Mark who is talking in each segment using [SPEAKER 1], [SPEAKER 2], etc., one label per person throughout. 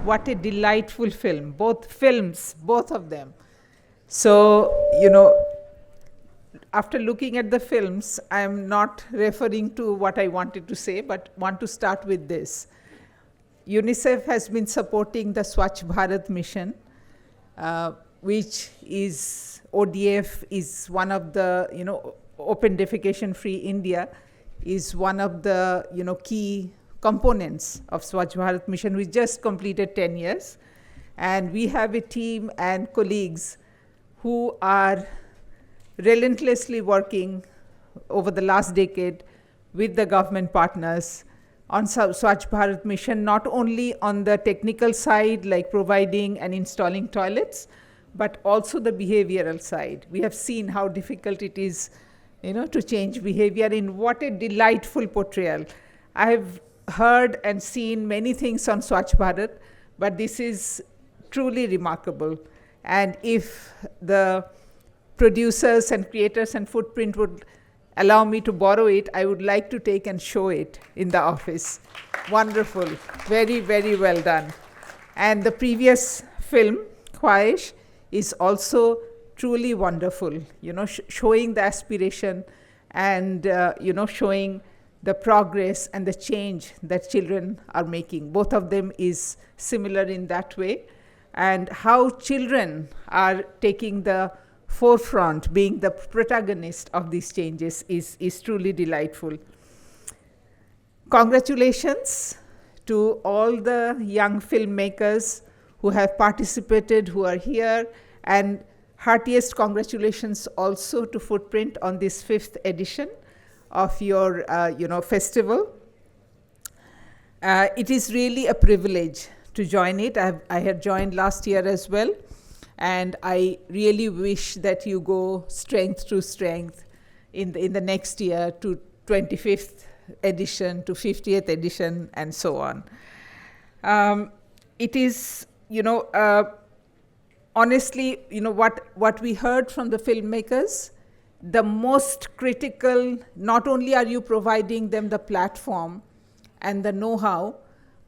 [SPEAKER 1] what a delightful film, both films, both of them. So, you know, after looking at the films, I'm not referring to what I wanted to say, but want to start with this. UNICEF has been supporting the Swachh Bharat mission, which is, ODF is one of the, you know, Open Defecation Free India is one of the, you know, key components of Swachh Bharat mission. We just completed 10 years. And we have a team and colleagues who are relentlessly working over the last decade with the government partners on Swachh Bharat mission, not only on the technical side, like providing and installing toilets, but also the behavioral side. We have seen how difficult it is, you know, to change behavior. In what a delightful portrayal. I have heard and seen many things on Swachh Bharat, but this is truly remarkable. And if the producers and creators and FootPrint would allow me to borrow it, I would like to take and show it in the office. Wonderful. Very, very well done. And the previous film, Khwahish, is also truly wonderful, you know, showing the aspiration and, you know, showing the progress and the change that children are making. Both of them is similar in that way. And how children are taking the forefront, being the protagonist of these changes is truly delightful. Congratulations to all the young filmmakers who have participated, who are here, and heartiest congratulations also to FootPrint on this 5th edition of your you know, festival. It is really a privilege to join it. I had joined last year as well. And I really wish that you go strength to strength in the next year to 25th edition, to 50th edition, and so on. It is, you know, honestly, you know, what we heard from the filmmakers, the most critical, not only are you providing them the platform and the know-how,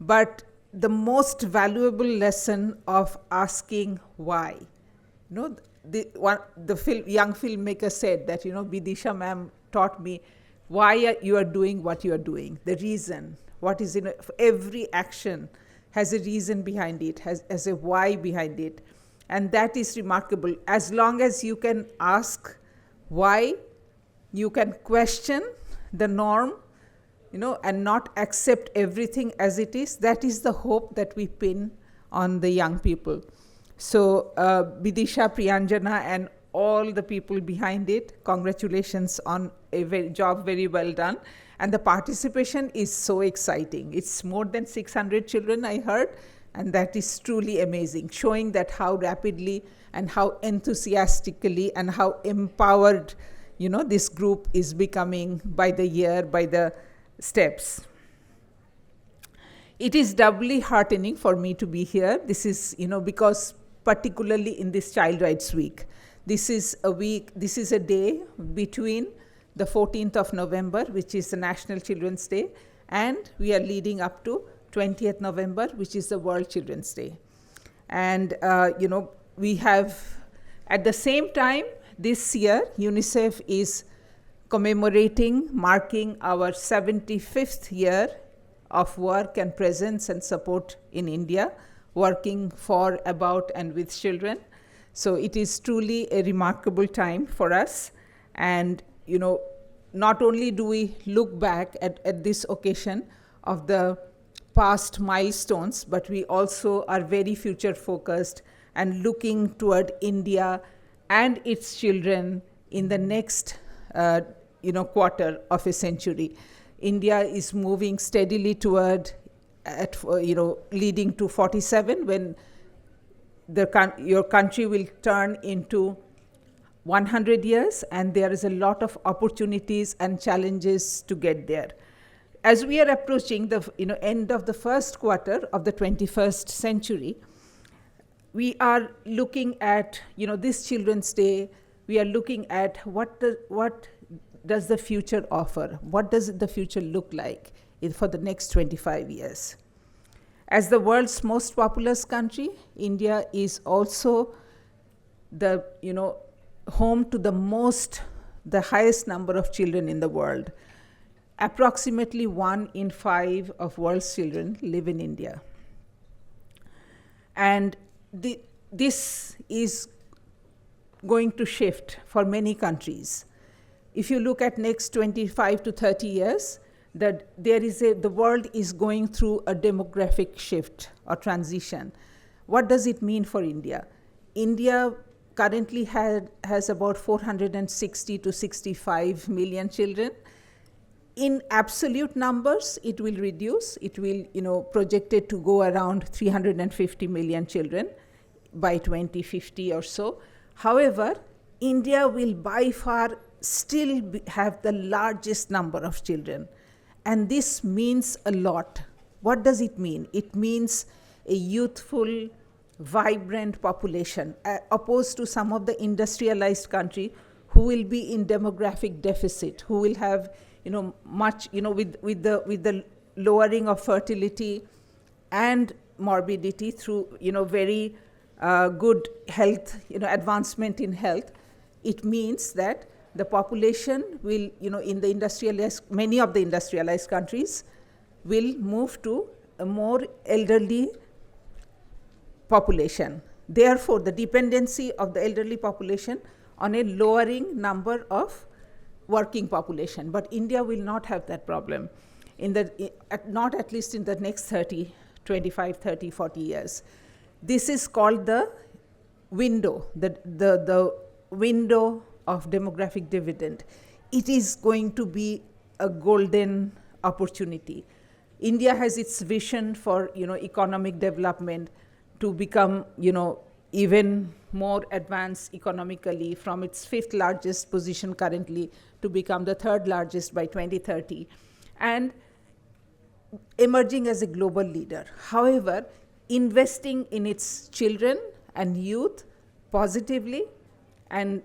[SPEAKER 1] but the most valuable lesson of asking why. You know, the young filmmaker said that, you know, Bidisha ma'am taught me why you are doing what you are doing, the reason, what is in it. Every action has a reason behind it, has a why behind it. And that is remarkable. As long as you can ask why, you can question the norm, you know, and not accept everything as it is. That is the hope that we pin on the young people. So Bidisha, Priyanjana, and all the people behind it, congratulations on a job very well done. And the participation is so exciting. It's more than 600 children, I heard, and that is truly amazing, showing that how rapidly and how enthusiastically and how empowered, you know, this group is becoming by the year, by the steps. It is doubly heartening for me to be here. This is, you know, because particularly in this Child Rights Week, this is a week, this is a day between the 14th of November, which is the National Children's Day, and we are leading up to 20th November, which is the World Children's Day. And, you know, we have, at the same time, this year, UNICEF is commemorating, marking our 75th year of work and presence and support in India, working for, about, and with children. So it is truly a remarkable time for us. And, you know, not only do we look back at this occasion of the past milestones, but we also are very future focused and looking toward India and its children in the next you know, quarter of a century. India is moving steadily toward, you know, leading to 47, when your country will turn into 100 years, and there is a lot of opportunities and challenges to get there. As we are approaching the, you know, end of the first quarter of the 21st century, we are looking at, you know, this Children's Day, we are looking at what does the future offer? What does the future look like for the next 25 years? As the world's most populous country, India is also the home to the highest number of children in the world. Approximately 1 in 5 of world's children live in India. And this is going to shift for many countries. If you look at next 25 to 30 years, the world is going through a demographic shift or transition. What does it mean for India? India currently has about 460 to 65 million children. In absolute numbers, it will reduce. It will, projected to go around 350 million children by 2050 or so. However, India will by far still have the largest number of children. And this means a lot. What does it mean? It means a youthful, vibrant population, opposed to some of the industrialized country who will be in demographic deficit, who will have much, with the lowering of fertility and morbidity through, very good health, advancement in health. It means that the population will, in the many of the industrialized countries will move to a more elderly population. Therefore, the dependency of the elderly population on a lowering number of working population. But India will not have that problem, not at least in the next 25, 30, 40 years. This is called the window, the window of demographic dividend. It is going to be a golden opportunity. India has its vision for economic development to become even more advanced economically, from its 5th largest position currently to become the 3rd largest by 2030, and emerging as a global leader. However, investing in its children and youth positively and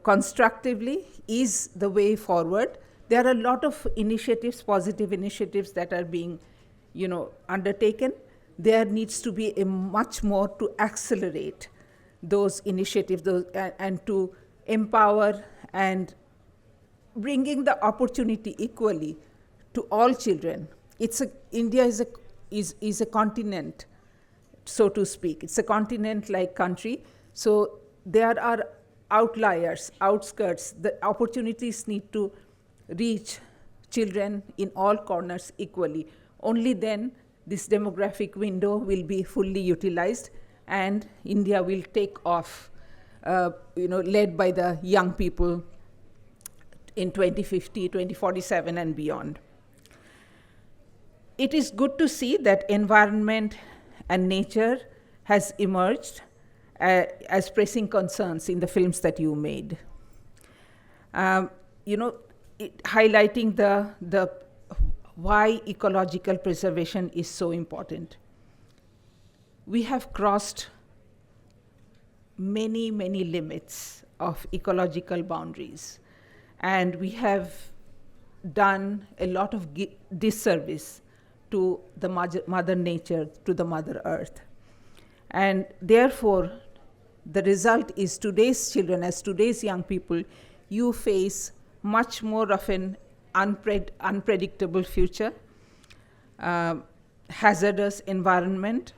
[SPEAKER 1] constructively is the way forward. There are a lot of initiatives, positive initiatives that are being undertaken. There needs to be a much more to accelerate those initiatives and to empower and bringing the opportunity equally to all children. India is a continent, so to speak. It's a continent-like country. So there are outliers, outskirts. The opportunities need to reach children in all corners equally. Only then this demographic window will be fully utilized and India will take off, led by the young people in 2050, 2047 and beyond. It is good to see that environment and nature has emerged as pressing concerns in the films that you made. Highlighting the why ecological preservation is so important. We have crossed many, many limits of ecological boundaries, and we have done a lot of disservice to the mother nature, to the mother earth. And therefore, the result is today's children, as today's young people, you face much more of an unpredictable future, hazardous environment,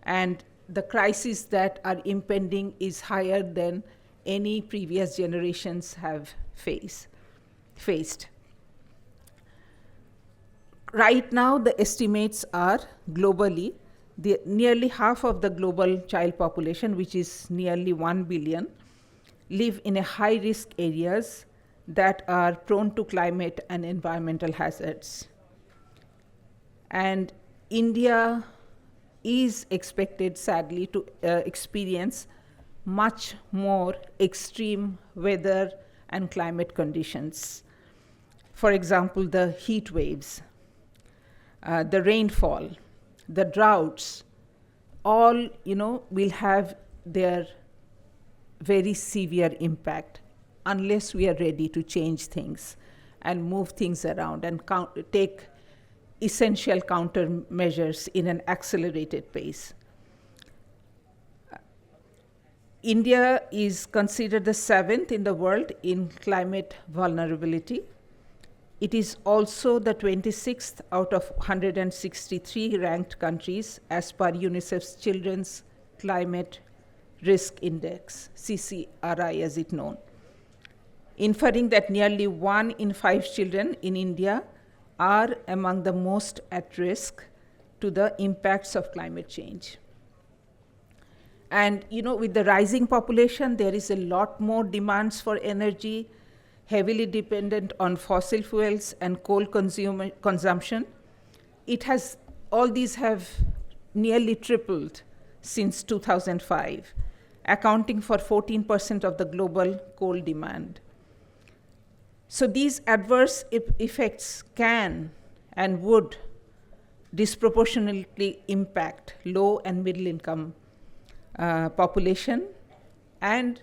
[SPEAKER 1] and the crises that are impending is higher than any previous generations have faced. Right now, the estimates are globally, nearly half of the global child population, which is nearly 1 billion, live in a high-risk areas that are prone to climate and environmental hazards. And India is expected, sadly, to experience much more extreme weather and climate conditions. For example, the heat waves, the rainfall, the droughts, all will have their very severe impact unless we are ready to change things and move things around and take essential countermeasures in an accelerated pace. India is considered the 7th in the world in climate vulnerability. It is also the 26th out of 163 ranked countries as per UNICEF's Children's Climate Risk Index, CCRI as it's known, inferring that nearly 1 in 5 children in India are among the most at risk to the impacts of climate change. And with the rising population, there is a lot more demands for energy, heavily dependent on fossil fuels and coal consumption. All these have nearly tripled since 2005, accounting for 14% of the global coal demand. So these adverse effects can and would disproportionately impact low and middle income population and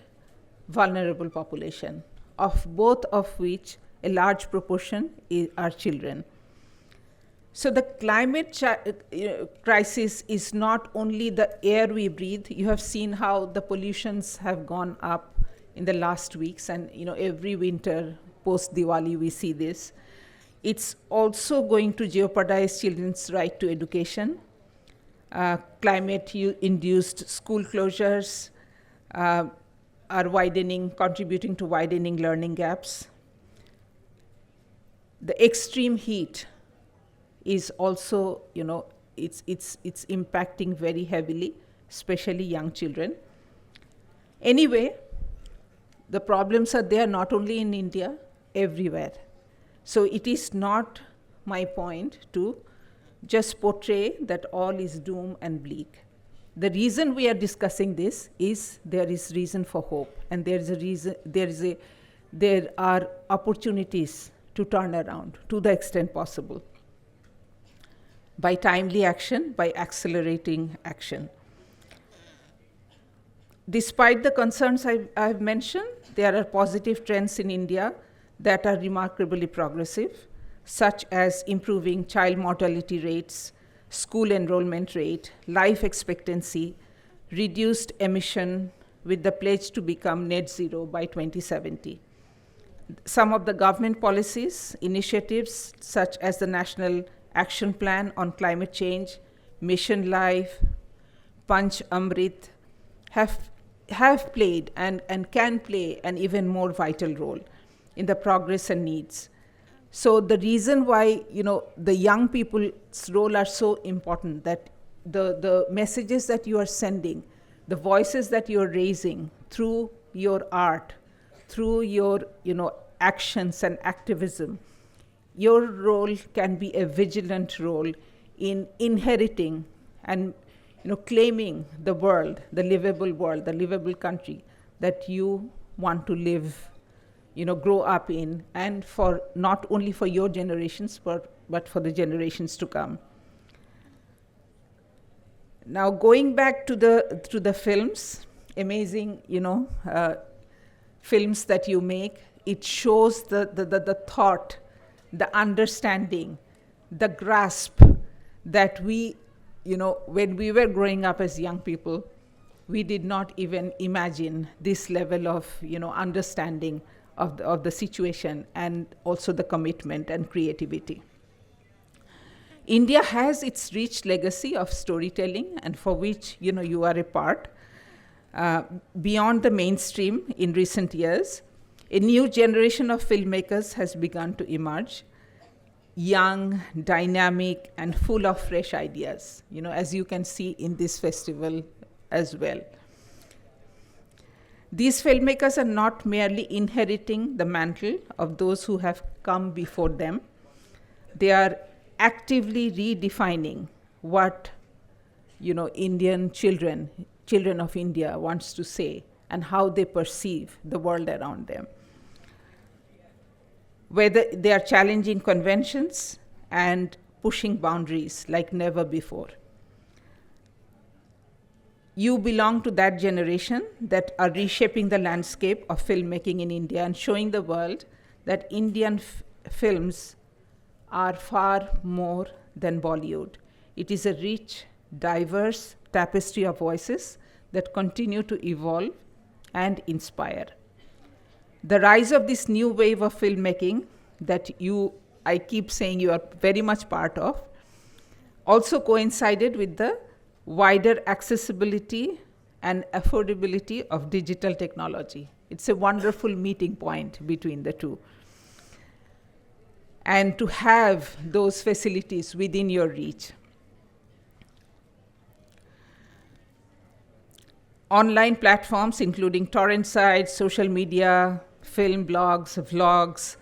[SPEAKER 1] vulnerable population, of both of which a large proportion are children. So the climate crisis is not only the air we breathe. You have seen how the pollutions have gone up in the last weeks, and every winter post Diwali we see this. It's also going to jeopardize children's right to education. Climate-induced school closures are contributing to widening learning gaps. The extreme heat is also, it's impacting very heavily, especially young children. Anyway, the problems are there not only in India, everywhere. So it is not my point to just portray that all is doom and bleak. The reason we are discussing this is there is reason for hope, and there are opportunities to turn around to the extent possible by timely action, by accelerating action. Despite the concerns I've mentioned, there are positive trends in India that are remarkably progressive, such as improving child mortality rates, school enrollment rate, life expectancy, reduced emission, with the pledge to become net zero by 2070. Some of the government policies, initiatives, such as the National Action Plan on Climate Change, Mission Life, Panch Amrit, have played and can play an even more vital role in the progress and needs. So the reason why the young people's role are so important, that the messages that you are sending, the voices that you are raising through your art, through your actions and activism, your role can be a vigilant role in inheriting and claiming the world, the livable country that you want to live, grow up in, and for not only for your generations, but for the generations to come. Now, going back to the films, amazing, films that you make, it shows the thought, the understanding, the grasp that we, when we were growing up as young people, we did not even imagine this level of, understanding of the situation, and also the commitment and creativity. India has its rich legacy of storytelling, and for which you are a part. Beyond the mainstream in recent years, a new generation of filmmakers has begun to emerge, young, dynamic, and full of fresh ideas, as you can see in this festival as well. These filmmakers are not merely inheriting the mantle of those who have come before them. They are actively redefining what Indian children of India wants to say, and how they perceive the world around them. Whether they are challenging conventions and pushing boundaries like never before. You belong to that generation that are reshaping the landscape of filmmaking in India and showing the world that Indian films are far more than Bollywood. It is a rich, diverse tapestry of voices that continue to evolve and inspire. The rise of this new wave of filmmaking that I keep saying you are very much part of, also coincided with the wider accessibility and affordability of digital technology. It's a wonderful meeting point between the two. And to have those facilities within your reach. Online platforms, including torrent sites, social media, film blogs, vlogs,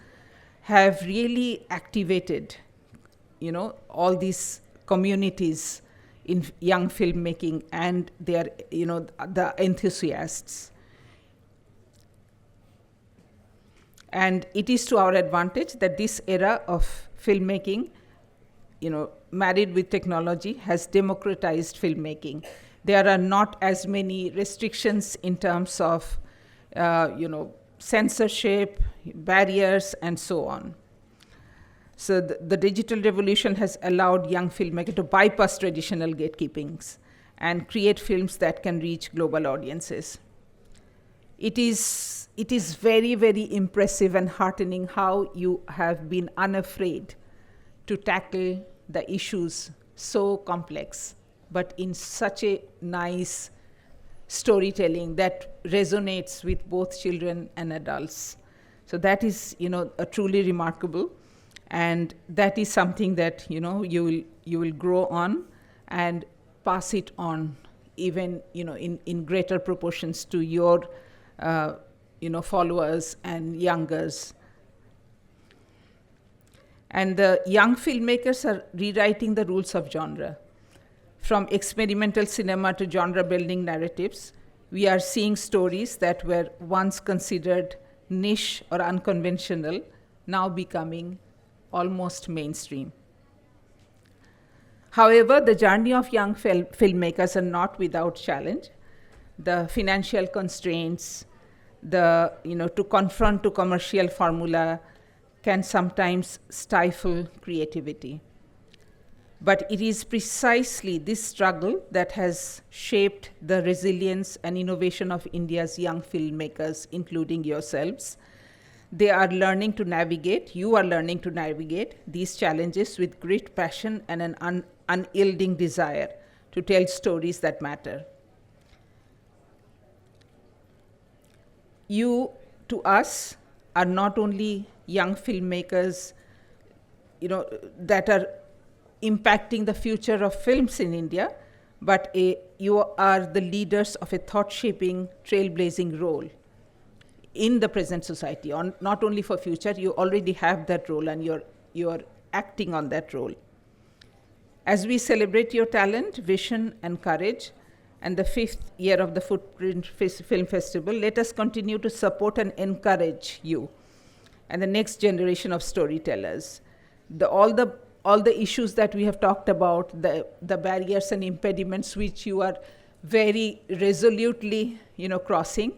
[SPEAKER 1] have really activated, all these communities in young filmmaking and their, the enthusiasts. And it is to our advantage that this era of filmmaking, married with technology, has democratized filmmaking. There are not as many restrictions in terms of, censorship, barriers, and so on. So the digital revolution has allowed young filmmakers to bypass traditional gatekeepings and create films that can reach global audiences. It is very, very impressive and heartening how you have been unafraid to tackle the issues so complex, but in such a nice storytelling that resonates with both children and adults. So that is, a truly remarkable, and that is something that you will grow on and pass it on, even in greater proportions to your followers and youngers. And the young filmmakers are rewriting the rules of genre. From experimental cinema to genre-building narratives, we are seeing stories that were once considered niche or unconventional, now becoming almost mainstream. However, the journey of young filmmakers are not without challenge. The financial constraints, to confront to commercial formula can sometimes stifle creativity. But it is precisely this struggle that has shaped the resilience and innovation of India's young filmmakers, including yourselves. You are learning to navigate these challenges with great passion and an unyielding desire to tell stories that matter. You, to us, are not only young filmmakers, that are impacting the future of films in India, but you are the leaders of a thought-shaping, trailblazing role in the present society. Not only for future, you already have that role, and you're acting on that role. As we celebrate your talent, vision, and courage, and the 5th year of the FootPrint Film Festival, let us continue to support and encourage you and the next generation of storytellers. All the issues that we have talked about, the barriers and impediments which you are very resolutely, crossing,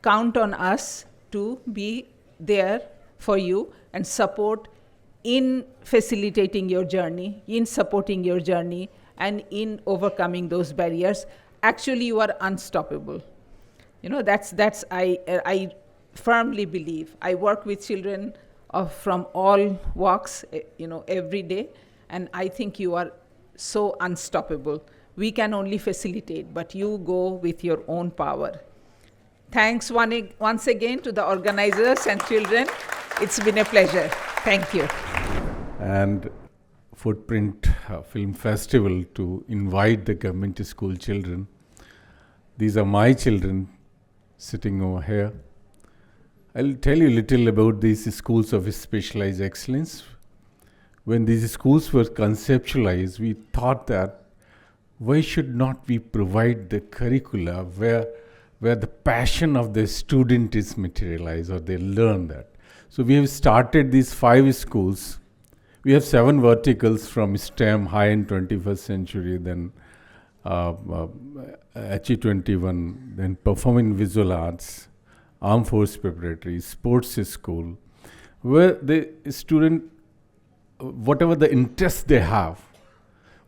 [SPEAKER 1] count on us to be there for you and support in facilitating your journey, in supporting your journey, and in overcoming those barriers. Actually, you are unstoppable. I firmly believe. I work with children from all walks, every day, and I think you are so unstoppable. We can only facilitate, but you go with your own power. Thanks once again to the organizers and children. It's been a pleasure. Thank you.
[SPEAKER 2] And FootPrint Film Festival to invite the government school children. These are my children sitting over here. I'll tell you a little about these schools of specialized excellence. When these schools were conceptualized, we thought that why should not we provide the curricula where the passion of the student is materialized, or they learn that. So we have started these 5 schools. We have 7 verticals from STEM, high-end 21st century, then HE21, then performing visual arts, armed force preparatory, sports school, where the student whatever the interest they have,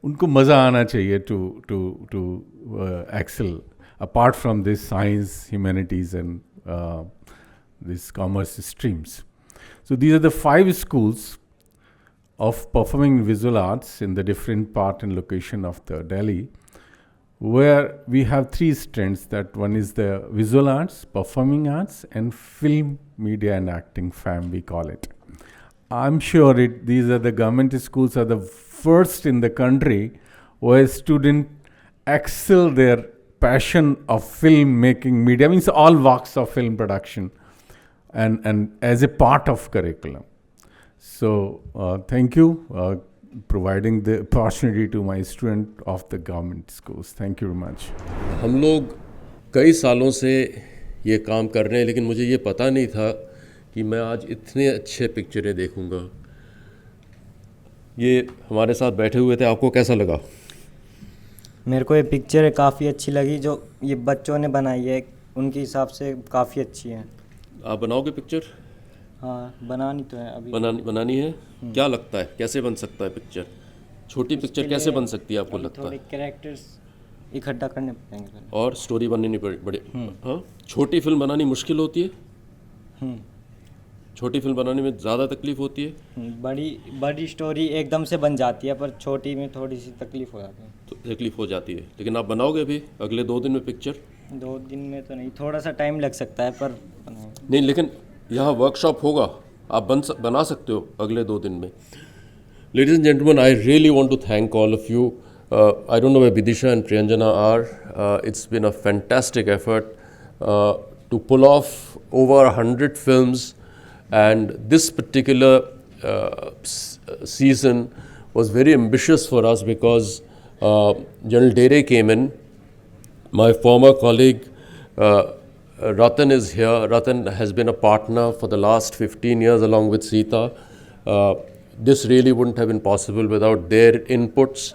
[SPEAKER 2] उनको मज़ा आना चाहिए to excel apart from this science, humanities and these commerce streams. So these are the 5 schools of performing visual arts in the different part and location of the Delhi, where we have 3 strands. That one is the visual arts, performing arts, and film, media and acting, FAM we call it. I'm sure these are the government schools are the first in the country where students excel their passion of film making, media, means all walks of film production, and as a part of curriculum. So thank you providing the opportunity to my student of the government schools. Thank you very much.
[SPEAKER 3] हम लोग कई सालों से ये काम कर रहे हैं, लेकिन मुझे ये पता नहीं था कि मैं आज इतने अच्छे पिक्चरें देखूंगा। ये हमारे साथ बैठे हुए थे, आपको कैसा लगा?
[SPEAKER 4] मेरे को ये पिक्चर काफ़ी अच्छी लगी, जो ये बच्चों ने बनाई है उनके हिसाब से काफ़ी अच्छी है।
[SPEAKER 3] आप बनाओगे पिक्चर?
[SPEAKER 4] हाँ, बनानी तो है अभी।
[SPEAKER 3] बनानी है। क्या लगता है कैसे बन सकता है पिक्चर? छोटी पिक्चर कैसे बन सकती है आपको लगता है?
[SPEAKER 4] थोड़े कैरेक्टर्स इकट्ठा करने पड़ेंगे
[SPEAKER 3] और स्टोरी बननी बड़े। हाँ, छोटी फिल्म बनानी मुश्किल होती है। छोटी फिल्म बनाने में ज़्यादा तकलीफ होती है।
[SPEAKER 4] बड़ी स्टोरी एकदम से बन जाती है, पर छोटी में थोड़ी सी तकलीफ हो जाती है।
[SPEAKER 3] तो तकलीफ हो जाती है, लेकिन आप बनाओगे भी अगले 2 दिन में पिक्चर?
[SPEAKER 4] 2 दिन में तो नहीं, थोड़ा सा टाइम लग सकता है, पर
[SPEAKER 3] नहीं, लेकिन यहाँ वर्कशॉप होगा, आप बना सकते हो अगले 2 दिन में। Ladies and gentlemen, I really want to thank all of you. I don't know where Vidisha and Priyanjana are. It's been a fantastic effort to pull off over 100 films, and this particular season was very ambitious for us because General Dere came in. My former colleague Ratan is here. Ratan has been a partner for the last 15 years along with Sita. This really wouldn't have been possible without their inputs.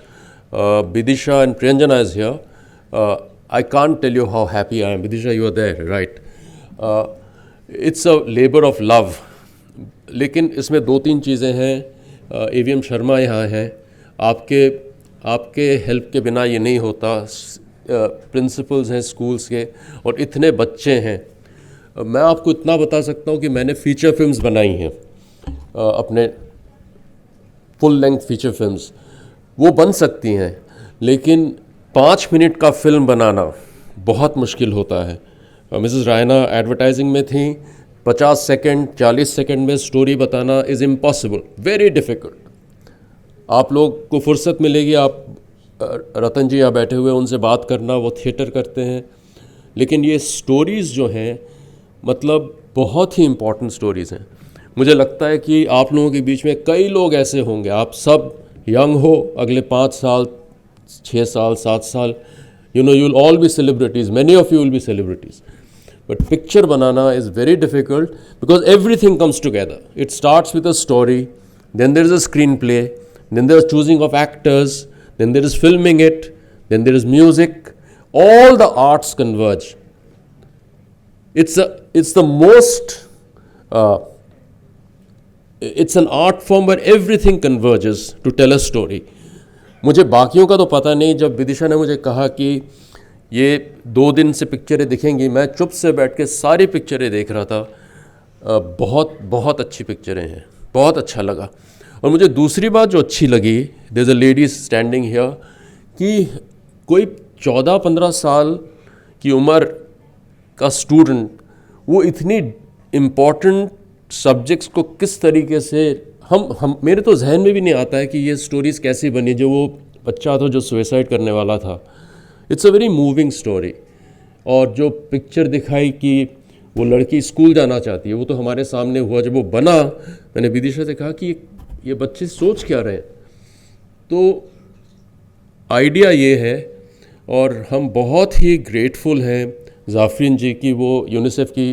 [SPEAKER 3] Vidisha and Priyanjana is here. I can't tell you how happy I am. Vidisha, you are there, right? It's a labor of love. लेकिन इसमें 2-3 चीज़ें हैं। AVM Sharma यहाँ हैं, आपके help के बिना ये नहीं होता। प्रिंसिपल्स हैं स्कूल्स के, और इतने बच्चे हैं। मैं आपको इतना बता सकता हूँ कि मैंने फ़ीचर फिल्म्स बनाई हैं, अपने फुल लेंथ फीचर फिल्म्स। वो बन सकती हैं, लेकिन 5 मिनट का फिल्म बनाना बहुत मुश्किल होता है। मिसेस रायना एडवर्टाइजिंग में थी, 50 सेकंड 40 सेकंड में स्टोरी बताना इज़ इम्पॉसिबल, वेरी डिफ़िकल्ट। आप लोग को फुर्सत मिलेगी, आप रतन जी यहाँ बैठे हुए उनसे बात करना, वो थिएटर करते हैं, लेकिन ये स्टोरीज़ जो हैं मतलब बहुत ही इम्पॉर्टेंट स्टोरीज़ हैं। मुझे लगता है कि आप लोगों के बीच में कई लोग ऐसे होंगे, आप सब यंग हो, अगले 5 साल 6 साल 7 साल, you will all be celebrities, many of you will be celebrities, but picture बनाना is very difficult because everything comes together. It starts with a story, then there is a screenplay, then there is choosing of actors, then there is filming it, then there is music, all the arts converge. It's the most, it's an art form where everything converges to tell a story. मुझे बाकियों का तो पता नहीं। जब विदिशा ने मुझे कहा कि ये 2 दिन से पिक्चरें दिखेंगी, मैं चुप से बैठ के सारी पिक्चरें देख रहा था। बहुत बहुत अच्छी पिक्चरें हैं, बहुत अच्छा लगा। और मुझे दूसरी बात जो अच्छी लगी, there is a lady standing here, कि कोई 14-15 साल की उम्र का स्टूडेंट वो इतनी इम्पॉर्टेंट सब्जेक्ट्स को किस तरीके से हम मेरे तो जहन में भी नहीं आता है कि ये स्टोरीज़ कैसी बनी। जो वो बच्चा था जो सुसाइड करने वाला था, it's a very moving story. और जो पिक्चर दिखाई कि वो लड़की स्कूल जाना चाहती है, वो तो हमारे सामने हुआ। जब वो बना, मैंने विदिशा से कहा कि ये बच्चे सोच क्या रहे हैं। तो आइडिया ये है, और हम बहुत ही ग्रेटफुल हैं जाफरीन जी की, वो यूनिसेफ की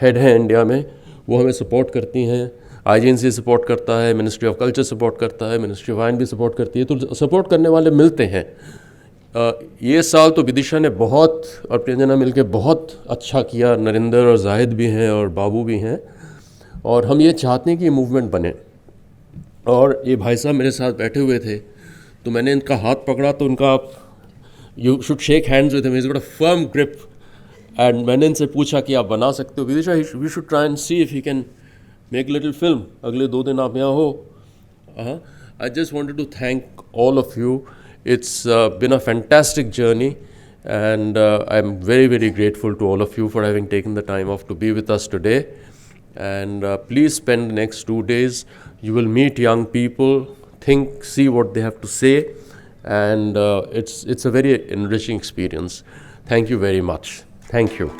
[SPEAKER 3] हेड हैं इंडिया में, वो हमें सपोर्ट करती हैं। IGNCA सपोर्ट करता है, मिनिस्ट्री ऑफ कल्चर सपोर्ट करता है, मिनिस्ट्री ऑफ आइन भी सपोर्ट करती है। तो सपोर्ट करने वाले मिलते हैं। ये साल तो विदिशा ने बहुत और प्रियंजना मिलके बहुत अच्छा किया। नरेंद्र और जाहिद भी हैं और बाबू भी हैं, और हम ये चाहते हैं कि ये मूवमेंट बने। और ये भाई साहब मेरे साथ बैठे हुए थे, तो मैंने इनका हाथ पकड़ा, तो उनका you should shake hands with him, is got a firm grip. And मैंने इनसे पूछा कि आप बना सकते हो विदिशा, we should try and see if he can make little film. अगले 2 दिन आप यहाँ हो. I just wanted to thank all of you. It's been a fantastic journey, and I'm very, very grateful to all of you for having taken the time off to be with us today. And please spend the next 2 days. You will meet young people, think, see what they have to say, and it's a very enriching experience. Thank you very much. Thank you.